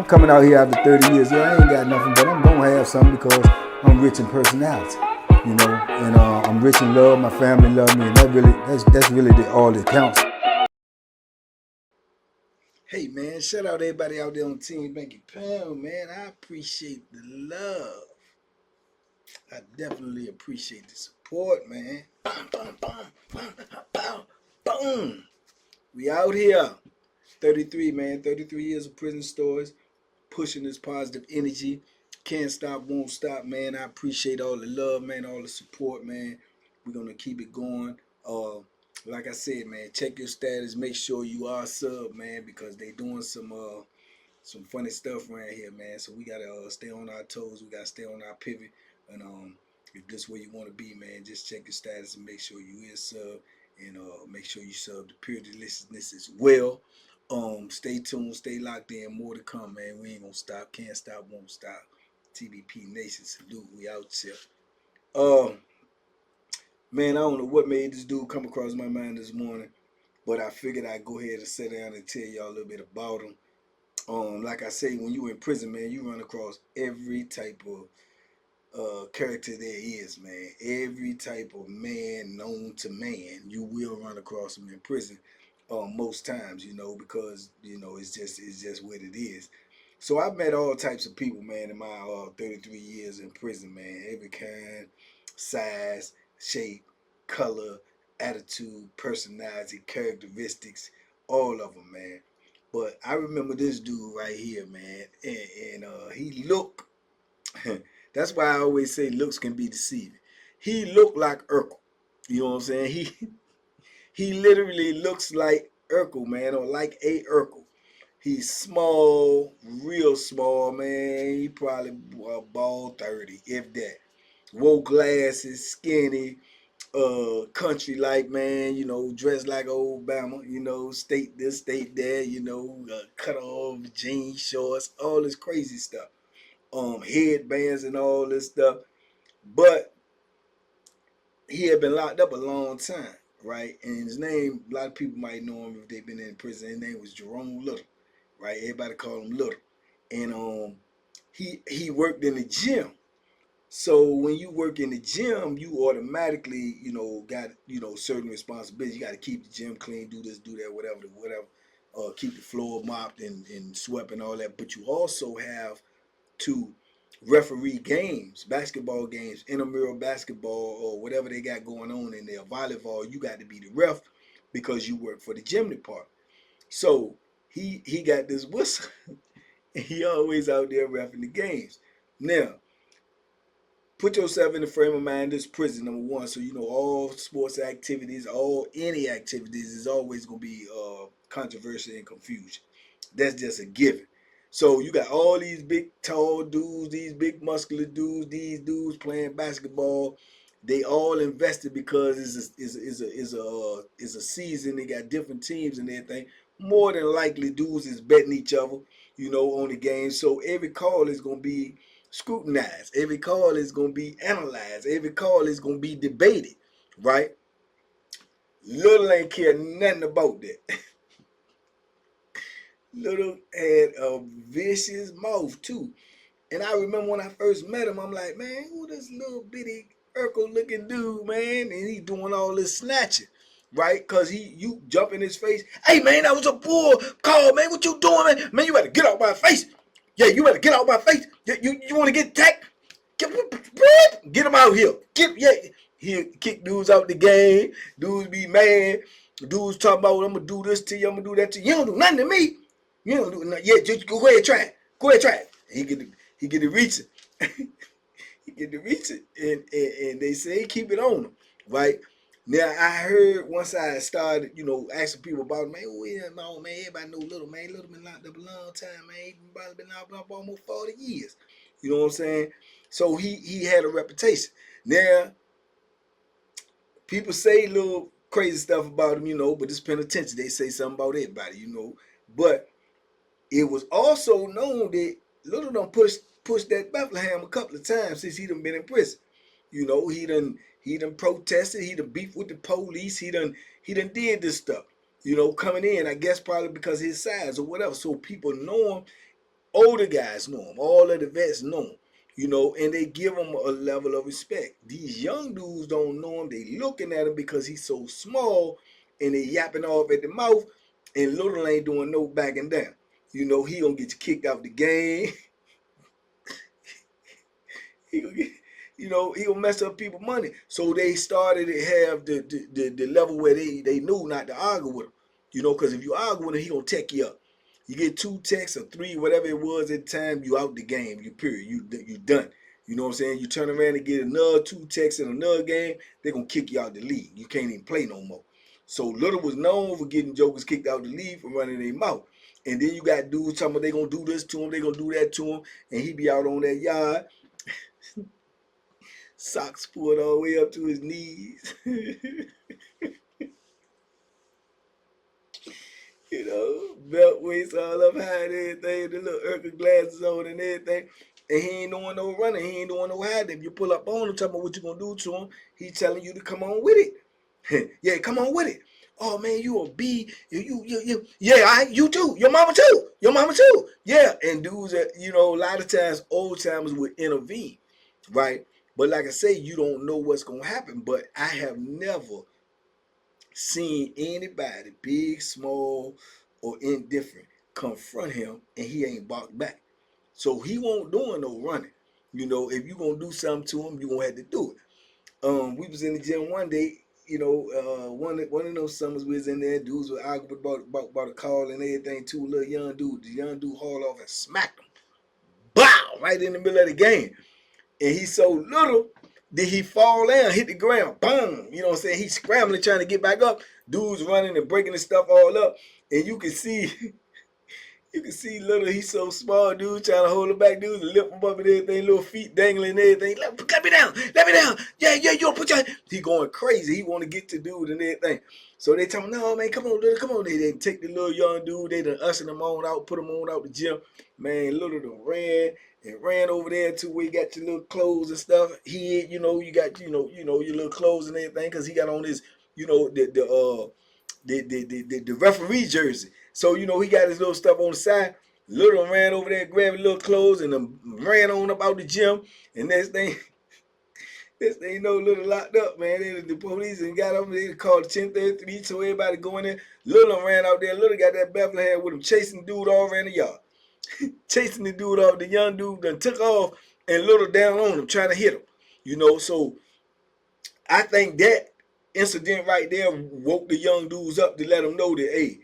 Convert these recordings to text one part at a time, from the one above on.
coming out here after 30 years. Yeah, I ain't got nothing, but I'm gonna have something because I'm rich in personality, you know, and I'm rich in love. My family love me, and that's really all that counts. Hey man, shout out everybody out there on Team Banky Pound, man. I appreciate the love. I definitely appreciate the support, man. Boom. We out here. 33, man. 33 years of prison stories. Pushing this positive energy. Can't stop, won't stop, man. I appreciate all the love, man. All the support, man. We're going to keep it going. Like I said, man, check your status. Make sure you are sub, man, because they doing some funny stuff around here, man. So we gotta stay on our toes. We gotta stay on our pivot. And if this is where you want to be, man, just check your status and make sure you is sub, and make sure you sub to Pure Deliciousness as well. Stay tuned, stay locked in. More to come, man. We ain't gonna stop. Can't stop, won't stop. TBP Nation, salute. We out here. Man, I don't know what made this dude come across my mind this morning, but I figured I'd go ahead and sit down and tell y'all a little bit about him. Like I say, when you in prison, man, you run across every type of character there is, man. Every type of man known to man, you will run across them in prison. Most times, you know, because it's just what it is. So I've met all types of people, man, in my 33 years in prison, man. Every kind, size, shape, color, attitude, personality, characteristics, all of them, man. But I remember this dude right here, man, and he looked. That's why I always say looks can be deceiving. He looked like Urkel. You know what I'm saying? He literally looks like Urkel, man, or like a Urkel. He's small, real small, man. He probably ball 30, if that. Wore glasses, skinny, country like, man, dressed like old Bama, state this, state that, cut off jeans, shorts, all this crazy stuff. Headbands and all this stuff. But he had been locked up a long time, right? And his name, a lot of people might know him if they've been in prison. His name was Jerome Little, right? Everybody called him Little. And he worked in the gym. So when you work in the gym, you automatically, got, certain responsibilities. You got to keep the gym clean, do this, do that, whatever. Keep the floor mopped and swept and all that. But you also have to referee games, basketball games, intramural basketball, or whatever they got going on in there, volleyball. You got to be the ref because you work for the gym department. So he got this whistle. And he always out there refing the games. Now, put yourself in the frame of mind. This prison, number one, so all sports activities, any activities is always gonna be controversy and confusion. That's just a given. So you got all these big tall dudes, these big muscular dudes, these dudes playing basketball. They all invested because it's a season. They got different teams and everything. More than likely, dudes is betting each other, on the game. So every call is gonna be scrutinized. Every call is going to be analyzed. Every call is going to be debated, right? Little ain't care nothing about that. Little had a vicious mouth too. And I remember when I first met him, I'm like, man, who this little bitty Urkel looking dude, man? And he doing all this snatching, right? Cause you jump in his face. Hey man, that was a poor call, man. What you doing, man? Man, you better get out my face. Yeah, you better get out my face. You want to get attacked? Get him out here. He kick dudes out the game. Dudes be mad. Dudes talking about, I'm gonna do this to you. I'm gonna do that to you. You don't do nothing to me. You don't do nothing. Yeah, just go ahead and try it. Go ahead and try it. He get to reaching. He get to reaching, and they say keep it on him, right? Now I heard once I started, asking people about it, man. Oh yeah, no man. Everybody know Little, man. Little been locked up a long time, man. He probably been locked up almost 40 years. You know what I'm saying? So he had a reputation. Now, people say little crazy stuff about him, but it's penitentiary. They say something about everybody, But it was also known that Little done pushed that Bethlehem a couple of times since he done been in prison. He done protested, he done beefed with the police, he done did this stuff, coming in, I guess probably because of his size or whatever. So people know him Older guys know him. All of the vets know him. You know, and they give him a level of respect. These young dudes don't know him. They looking at him because he's so small, and they yapping off at the mouth, and Little ain't doing no backing down. You know, he gonna get you kicked out the game. he gonna get, you know, he gonna mess up people's money. So they started to have the level where they knew not to argue with him. You know, because if you argue with him, he gonna tech you up. You get 2 texts or 3, whatever it was at the time, you out the game. You period. You done. You know what I'm saying? You turn around and get another 2 texts in another game, they're gonna kick you out the league. You can't even play no more. So Little was known for getting jokers kicked out the league for running their mouth. And then you got dudes talking about they gonna do this to him, they gonna do that to him, and he be out on that yard, socks pulled all the way up to his knees. You know, belt waist all up high and everything, the little Urkel glasses on and everything. And he ain't doing no running, he ain't doing no hiding. If you pull up on him, talking about what you gonna do to him, he telling you to come on with it. Yeah, come on with it. Oh man, you a B. Yeah, you too. Your mama too. Your mama too. Yeah, and dudes that, you know, a lot of times old timers would intervene, right? But like I say, you don't know what's gonna happen. But I have never seen anybody, big, small, or indifferent, confront him and he ain't barked back. So he won't doing no running. You know, if you gonna do something to him, you gonna have to do it. We was in the gym one day. You know, one of those summers we was in there. Dudes were arguing about a call and everything. 2 little young dudes. The young dude hauled off and smacked him. Bow! Right in the middle of the game. And he's so little, did he fall down, hit the ground, boom. You know what I'm saying? He's scrambling, trying to get back up. Dudes running and breaking the stuff all up. And you can see Little, he's so small, dude, trying to hold him back, dude, lift him up and everything, little feet dangling and everything. Let me down. Yeah, you don't put your... He going crazy. He want to get to dude and everything. So they tell him, no, man, come on, Little, come on. They take the little young dude, they done ushered him on out, put him on out the gym. Man, Little done ran over there to where you got your little clothes and stuff. He, you know, you got, you know, your little clothes and everything, because he got on his, you know, the referee jersey. So, you know, he got his little stuff on the side. Little ran over there, grabbed his little clothes, and ran on about the gym. And next thing you know, Little locked up, man. The police and got up, they called 1033, so everybody going in. Little ran out there. Little got that Bethlehem with him, chasing the dude all around the yard. Chasing the dude off. The young dude done took off, and Little down on him, trying to hit him. You know, so I think that incident right there woke the young dudes up to let them know that, hey,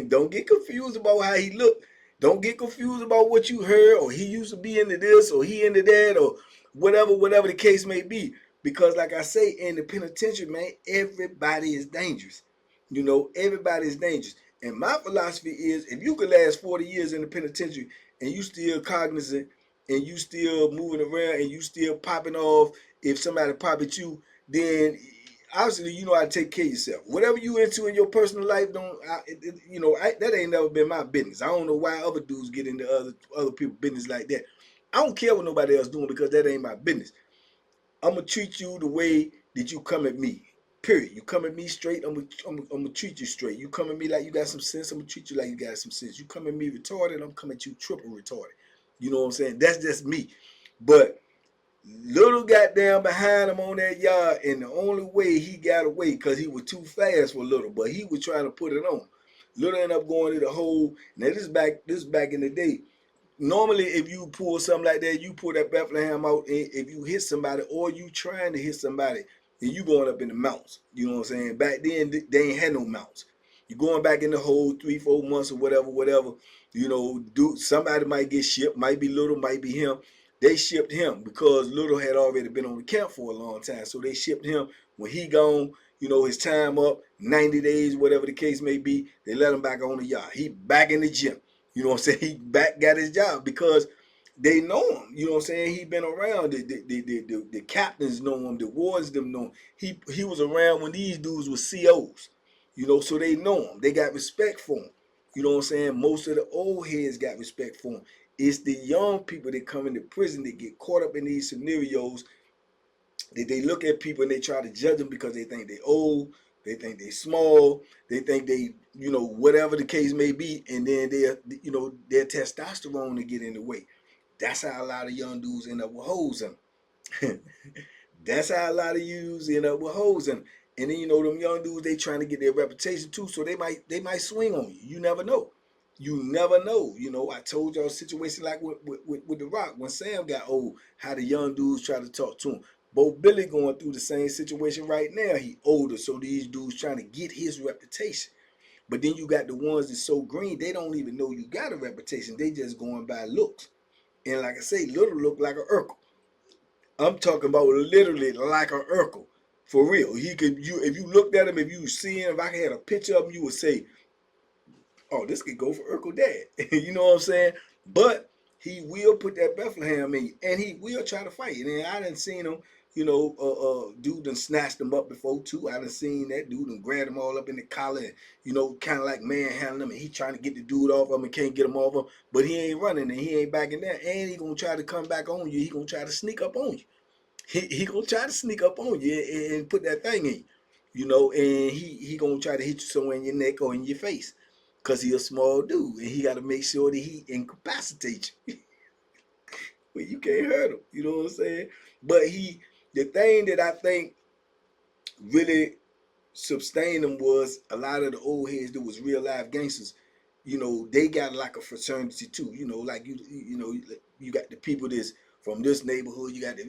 don't get confused about how he looked. Don't get confused about what you heard, or he used to be into this, or he into that, or whatever the case may be. Because like I say, in the penitentiary, man, everybody is dangerous. You know, everybody is dangerous. And my philosophy is, if you could last 40 years in the penitentiary and you still cognizant and you still moving around and you still popping off, if somebody pop at you, then obviously you know how to take care of yourself. Whatever you into in your personal life, that ain't never been my business. I don't know why other dudes get into other people's business like that. I don't care what nobody else doing, because that ain't my business. I'm gonna treat you the way that you come at me. Period. You come at me straight, I'm gonna treat you straight. You come at me like you got some sense, I'm gonna treat you like you got some sense. You come at me retarded, I'm coming at you triple retarded. You know what I'm saying? That's just me. But Little got down behind him on that yard, and the only way he got away, because he was too fast for Little, but he was trying to put it on. Little ended up going to the hole. Now this is back in the day. Normally, if you pull something like that, you pull that Bethlehem out, and if you hit somebody or you trying to hit somebody, then you going up in the mounts. You know what I'm saying? Back then, they ain't had no mounts. You going back in the hole 3-4 months or whatever. You know, somebody might get shipped, might be Little, might be him. They shipped him because Little had already been on the camp for a long time. So they shipped him. When he gone, you know, his time up, 90 days, whatever the case may be, they let him back on the yard. He back in the gym. You know what I'm saying? He back got his job because they know him. You know what I'm saying? He been around. The captains know him. The wards them know him. He was around when these dudes were COs. You know, so they know him. They got respect for him. You know what I'm saying? Most of the old heads got respect for him. It's the young people that come into prison that get caught up in these scenarios, that they look at people and they try to judge them because they think they old, They think they small. They think they, whatever the case may be, and then their testosterone to get in the way. That's how a lot of young dudes end up with hoes in them. That's how a lot of youths end up with hoes in them. And then them young dudes, they trying to get their reputation too, so they might swing on you. You never know. You never know. I told y'all a situation like with The Rock when Sam got old, how the young dudes try to talk to him. Bo Billy going through the same situation right now. He older, so these dudes trying to get his reputation. But then you got the ones that's so green, they don't even know you got a reputation. They just going by looks. And like I say, Little look like a Urkel. I'm talking about literally like a Urkel. For real. If you looked at him, if you see him, if I had a picture of him, you would say, oh, this could go for Urkel dad. You know what I'm saying? But he will put that Bethlehem in you, and he will try to fight. And I done seen him, dude done snatched him up before too. I done seen that dude and grabbed him all up in the collar and, kind of like manhandling him, and he trying to get the dude off him and can't get him off him, but he ain't running and he ain't backing down, and he gonna try to come back on you. He gonna try to sneak up on you. He gonna try to sneak up on you and put that thing in you, and he gonna try to hit you somewhere in your neck or in your face. Cause he a small dude and he gotta make sure that he incapacitates you. Well, you can't hurt him, you know what I'm saying? But the thing that I think really sustained him was a lot of the old heads that was real life gangsters. They got like a fraternity too. Like you got the people that's from this neighborhood. You got the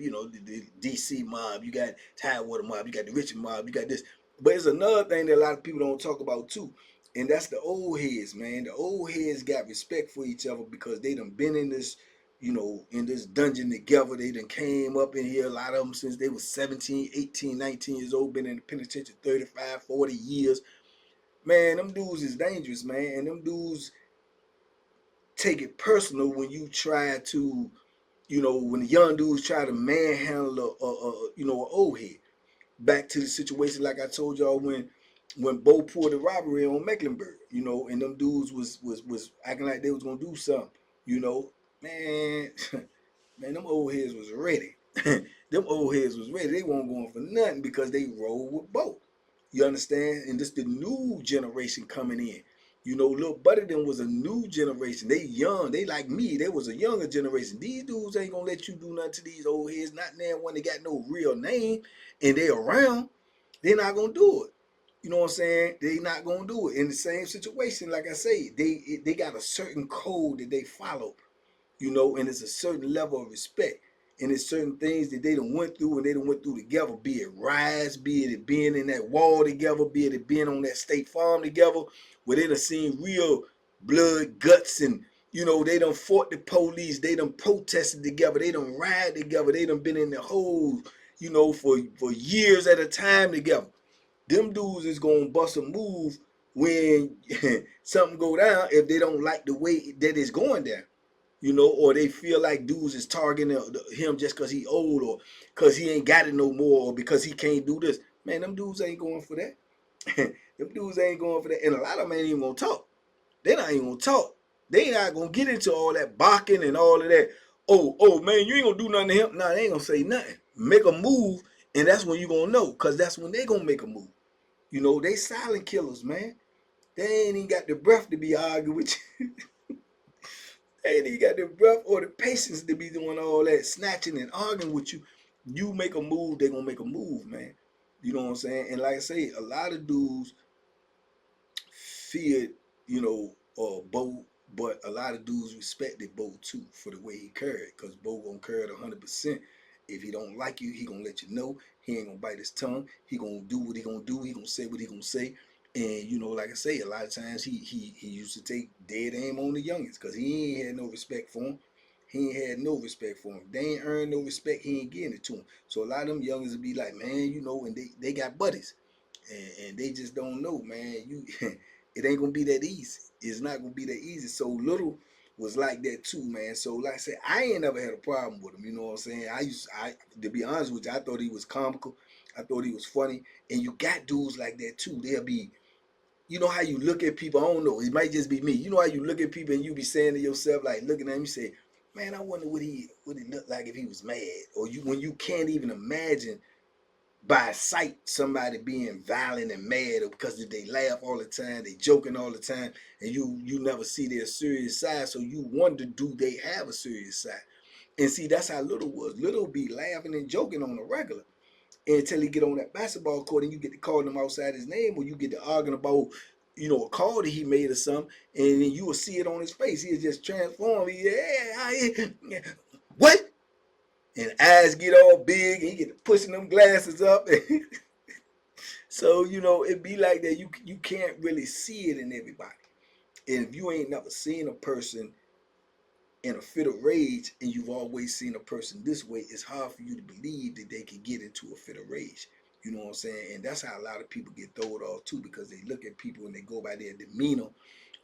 DC mob. You got Tidewater mob. You got the Richmond mob. You got this. But it's another thing that a lot of people don't talk about too, and that's the old heads, man. The old heads got respect for each other because they done been in this, in this dungeon together. They done came up in here, a lot of them since they was 17, 18, 19 years old, been in the penitentiary 35, 40 years. Man, them dudes is dangerous, man. And them dudes take it personal when you try to, when the young dudes try to manhandle an old head. Back to the situation like I told y'all when Bo pulled the robbery on Mecklenburg, and them dudes was acting like they was gonna do something, man, man, them old heads was ready. Them old heads was ready. They weren't going for nothing because they rolled with Bo. You understand? And this the new generation coming in. Little Buddy them was a new generation. They young. They like me. They was a younger generation. These dudes ain't gonna let you do nothing to these old heads. Not now when they got no real name and they around. They're not gonna do it. You know what I'm saying? They not gonna do it. In the same situation, like I say, they got a certain code that they follow, and it's a certain level of respect. And it's certain things that they done went through and they done went through together, be it riots, be it being in that wall together, be it being on that state farm together, where they done seen real blood, guts, and they done fought the police, they done protested together, they done ride together, they done been in the hole, for years at a time together. Them dudes is gonna bust a move when something go down if they don't like the way that it's going down. Or they feel like dudes is targeting him just because he old or because he ain't got it no more or because he can't do this. Man, them dudes ain't going for that. Them dudes ain't going for that. And a lot of them ain't even going to talk. They not even going to talk. They not going to get into all that barking and all of that. Oh, man, you ain't going to do nothing to him. Nah, they ain't going to say nothing. Make a move, and that's when you going to know, because that's when they going to make a move. They silent killers, man. They ain't even got the breath to be arguing with you. They ain't even got the breath or the patience to be doing all that snatching and arguing with you. You make a move, they gonna make a move, man. You know what I'm saying? And like I say, a lot of dudes feared, Bo, but a lot of dudes respected Bo too for the way he carried, because Bo gonna carry it 100%. If he don't like you, he gonna let you know. He ain't gonna bite his tongue. He gonna do what he gonna do. He gonna say what he gonna say. And like I say, a lot of times he used to take dead aim on the youngins because he ain't had no respect for him. He ain't had no respect for him. They ain't earned no respect. He ain't getting it to him. So a lot of them youngins would be like, man, and they got buddies, and they just don't know, man. It ain't gonna be that easy. It's not gonna be that easy. So Little was like that too, man. So like I said, I ain't never had a problem with him. You know what I'm saying? I to be honest with you, I thought he was comical. I thought he was funny. And you got dudes like that too. They'll be, how you look at people. I don't know. It might just be me. You know how you look at people and you be saying to yourself, like looking at him, you say, man, I wonder what he looked like if he was mad. Or when you can't even imagine by sight somebody being violent and mad, or because they laugh all the time, they joking all the time, and you never see their serious side, so you wonder, do they have a serious side? And see, that's how Little was. Little be laughing and joking on a regular until he get on that basketball court and you get to calling him outside his name, or you get to arguing about, a call that he made or something, and then you will see it on his face. He'll just transform. Yeah, what? And eyes get all big, and he get to pushing them glasses up. So, it be like that. You can't really see it in everybody. And if you ain't never seen a person in a fit of rage, and you've always seen a person this way, it's hard for you to believe that they can get into a fit of rage. You know what I'm saying? And that's how a lot of people get thrown off too, because they look at people and they go by their demeanor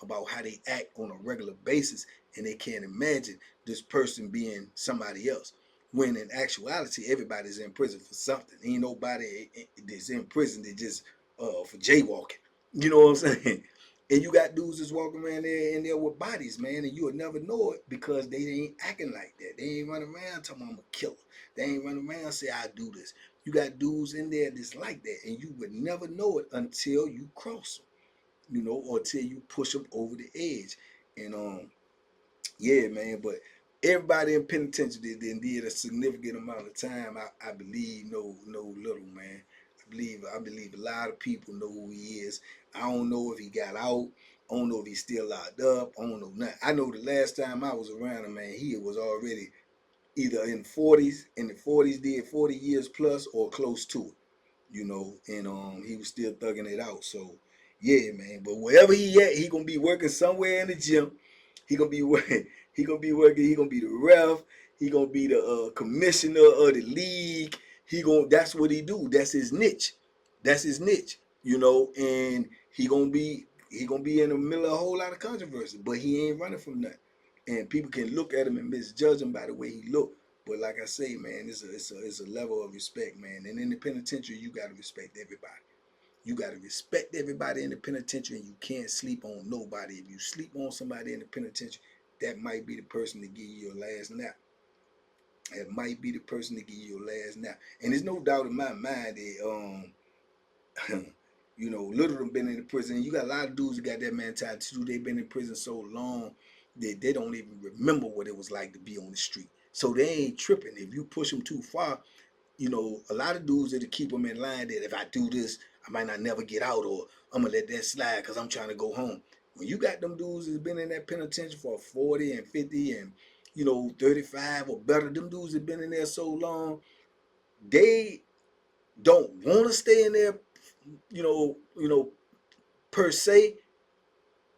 about how they act on a regular basis, and they can't imagine this person being somebody else. When in actuality, everybody's in prison for something. Ain't nobody that's in prison that just for jaywalking. You know what I'm saying? And you got dudes that's walking around there in there with bodies, man, and you'll never know it because they ain't acting like that. They ain't running around talking about I'm a killer. They ain't running around say I do this. You got dudes in there that's like that, and you would never know it until you cross them, or until you push them over the edge. And yeah, man, but everybody in penitentiary that did a significant amount of time, I believe, know Little, man. I believe a lot of people know who he is. I don't know if he got out. I don't know if he's still locked up. I don't know nothing. I know the last time I was around him, man, he was already either in the 40s, did 40 years plus or close to it, and he was still thugging it out. So yeah, man. But wherever he at, he gonna be working somewhere in the gym. He gonna be working. He gonna be working. He gonna be the ref. He gonna be the commissioner of the league. That's what he do. That's his niche. That's his niche. And he gonna be in the middle of a whole lot of controversy, but he ain't running from nothing. And people can look at him and misjudge him by the way he look. But like I say, man, it's a level of respect, man. And in the penitentiary, you gotta respect everybody. You gotta respect everybody in the penitentiary, and you can't sleep on nobody. If you sleep on somebody in the penitentiary, that might be the person to give you your last nap. That might be the person to give you your last nap. And there's no doubt in my mind that Little done been in the prison. You got a lot of dudes who got that mentality too. They've been in prison so long that they don't even remember what it was like to be on the street. So they ain't tripping. If you push them too far, a lot of dudes that'll keep them in line that if I do this, I might not never get out, or I'm gonna let that slide because I'm trying to go home. When you got them dudes that's been in that penitentiary for 40 and 50 and 35 or better, them dudes that been in there so long, they don't want to stay in there, per se,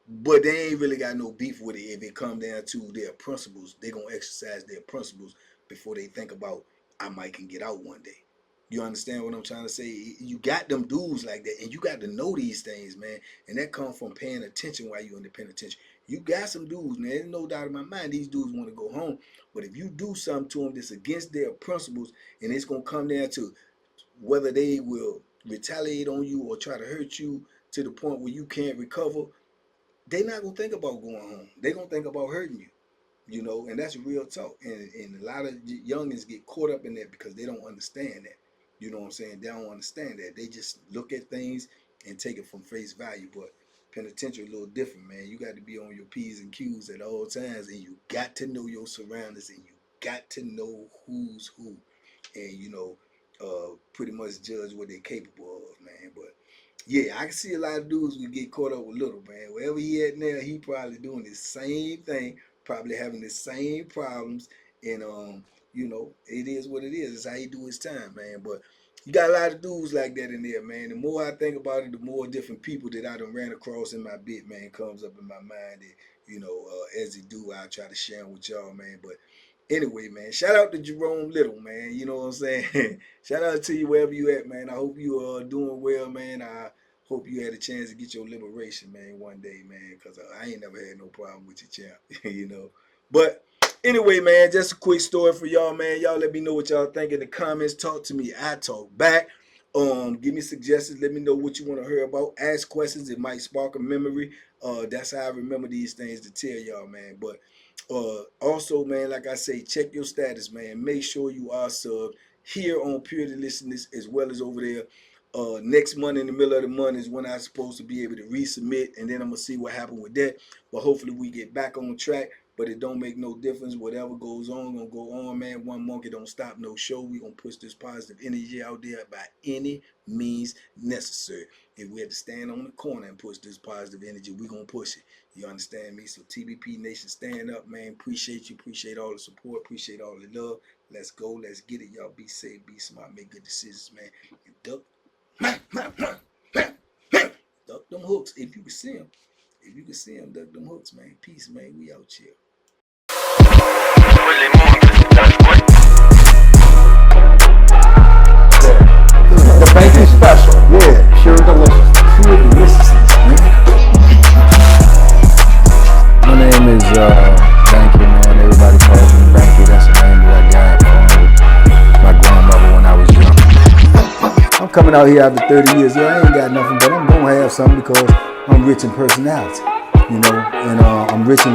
but they ain't really got no beef with it. If it come down to their principles, they gonna exercise their principles before they think about I might can get out one day. You understand what I'm trying to say? You got them dudes like that, and you got to know these things, man. And that comes from paying attention while you're in the penitentiary. You got some dudes, man. There's no doubt in my mind these dudes want to go home. But if you do something to them that's against their principles, and it's gonna come down to whether they will retaliate on you or try to hurt you to the point where you can't recover, they not gonna think about going home. They gonna think about hurting you, and that's real talk. And a lot of youngins get caught up in that because they don't understand that. You know what I'm saying? They don't understand that. They just look at things and take it from face value. But penitentiary a little different, man. You got to be on your P's and Q's at all times, and you got to know your surroundings, and you got to know who's who, and pretty much judge what they're capable of, man. But yeah, I can see a lot of dudes who get caught up with Little, man. Wherever he at now, he probably doing the same thing, probably having the same problems, and it is what it is. It's how he do his time, man. But you got a lot of dudes like that in there, man. The more I think about it, the more different people that I done ran across in my bit, man, comes up in my mind. That as he do, I try to share them with y'all, man. But anyway, man, shout out to Jerome Little, man. You know what I'm saying? Shout out to you wherever you at, man. I hope you are doing well, man. I hope you had a chance to get your liberation, man, one day, man, because I ain't never had no problem with you, champ, But anyway, man, just a quick story for y'all, man. Y'all let me know what y'all think in the comments. Talk to me. I talk back. Give me suggestions. Let me know what you want to hear about. Ask questions. It might spark a memory. That's how I remember these things to tell y'all, man. But also, man, like I say, check your status, man. Make sure you are subbed. here on Pure Deliciousness as well as over there. Next month, in the middle of the month, is when I'm supposed to be able to resubmit, and then I'm gonna see what happened with that. But hopefully we get back on track. But it don't make no difference. Whatever goes on, gonna go on, man. One monkey don't stop no show. We gonna push this positive energy out there by any means necessary. If we have to stand on the corner and push this positive energy, we gonna push it. You understand me? So TBP Nation, stand up, man. Appreciate you. Appreciate all the support. Appreciate all the love. Let's go. Let's get it. Y'all be safe, be smart, make good decisions, man. And duck them hooks if you can see them. If you can see them, duck them hooks, man. Peace, man. We out here. The Banky special. Yeah, pure delicious. Pure deliciousness, man. My name is Banky, man. Everybody calls me Banky. That's the name that I got from my grandmother when I was young. I'm coming out here after 30 years. Yeah, I ain't got nothing, but I'm gonna have something because I'm rich in personality, you know, and I'm rich in